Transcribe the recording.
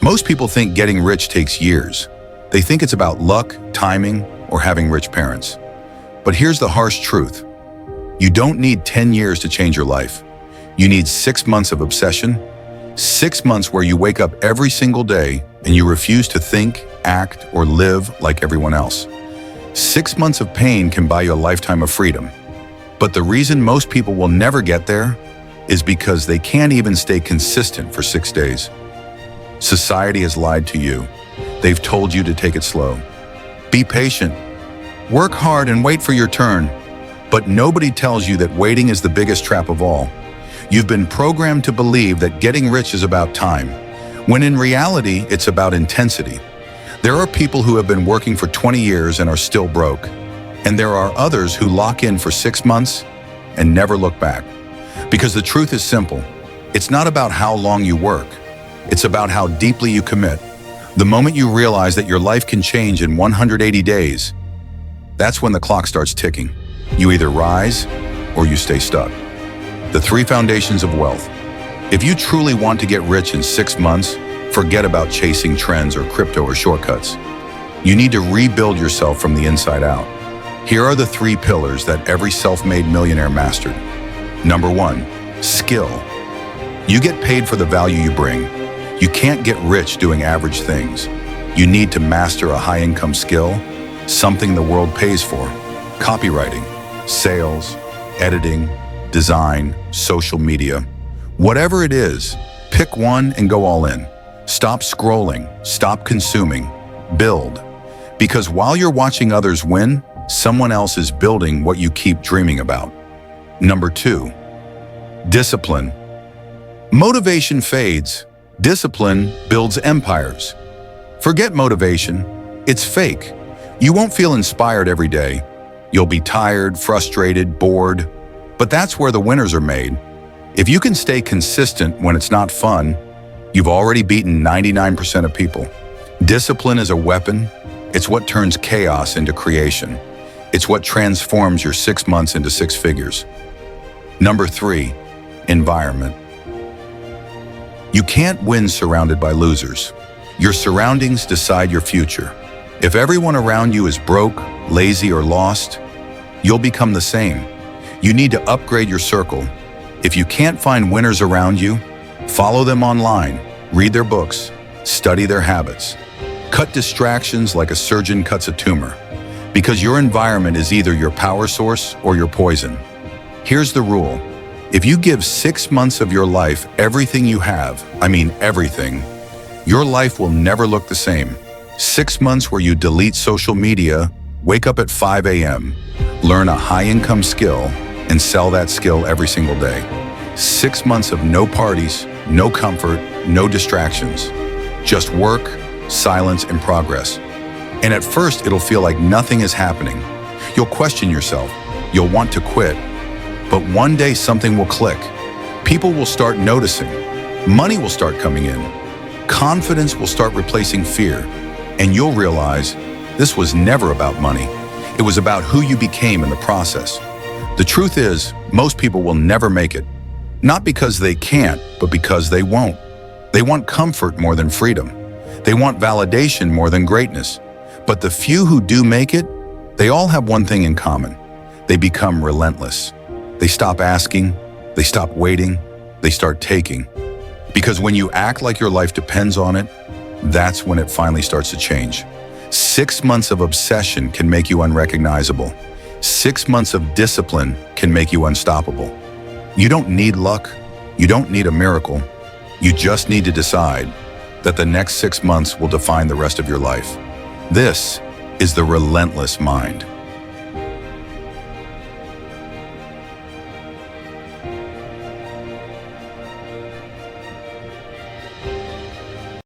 Most people think getting rich takes years. They think it's about luck, timing, or having rich parents. But here's the harsh truth. You don't need 10 years to change your life. You need 6 months of obsession, 6 months where you wake up every single day and you refuse to think, act, or live like everyone else. 6 months of pain can buy you a lifetime of freedom. But the reason most people will never get there is because they can't even stay consistent for 6 days. Society has lied to you. They've told you to take it slow. Be patient. Work hard and wait for your turn. But nobody tells you that waiting is the biggest trap of all. You've been programmed to believe that getting rich is about time, when in reality, it's about intensity. There are people who have been working for 20 years and are still broke. And there are others who lock in for 6 months and never look back. Because the truth is simple. It's not about how long you work. It's about how deeply you commit. The moment you realize that your life can change in 180 days, that's when the clock starts ticking. You either rise or you stay stuck. The 3 foundations of wealth. If you truly want to get rich in 6 months, forget about chasing trends or crypto or shortcuts. You need to rebuild yourself from the inside out. Here are the 3 pillars that every self-made millionaire mastered. Number 1, skill. You get paid for the value you bring. You can't get rich doing average things. You need to master a high-income skill, something the world pays for. Copywriting, sales, editing, design, social media. Whatever it is, pick one and go all in. Stop scrolling, stop consuming, build. Because while you're watching others win, someone else is building what you keep dreaming about. Number 2, discipline. Motivation fades. Discipline builds empires. Forget motivation. It's fake. You won't feel inspired every day. You'll be tired, frustrated, bored. But that's where the winners are made. If you can stay consistent when it's not fun, you've already beaten 99% of people. Discipline is a weapon. It's what turns chaos into creation. It's what transforms your 6 months into 6 figures. Number 3, environment. You can't win surrounded by losers. Your surroundings decide your future. If everyone around you is broke, lazy, or lost, you'll become the same. You need to upgrade your circle. If you can't find winners around you, follow them online, read their books, study their habits. Cut distractions like a surgeon cuts a tumor, because your environment is either your power source or your poison. Here's the rule. If you give 6 months of your life everything you have, I mean everything, your life will never look the same. 6 months where you delete social media, wake up at 5 a.m., learn a high-income skill, and sell that skill every single day. 6 months of no parties, no comfort, no distractions. Just work, silence, and progress. And at first, it'll feel like nothing is happening. You'll question yourself. You'll want to quit. But one day something will click. People will start noticing. Money will start coming in. Confidence will start replacing fear. And you'll realize this was never about money. It was about who you became in the process. The truth is, most people will never make it. Not because they can't, but because they won't. They want comfort more than freedom. They want validation more than greatness. But the few who do make it, they all have one thing in common. They become relentless. They stop asking, they stop waiting, they start taking. Because when you act like your life depends on it, that's when it finally starts to change. 6 months of obsession can make you unrecognizable. 6 months of discipline can make you unstoppable. You don't need luck. You don't need a miracle. You just need to decide that the next 6 months will define the rest of your life. This is the relentless mind.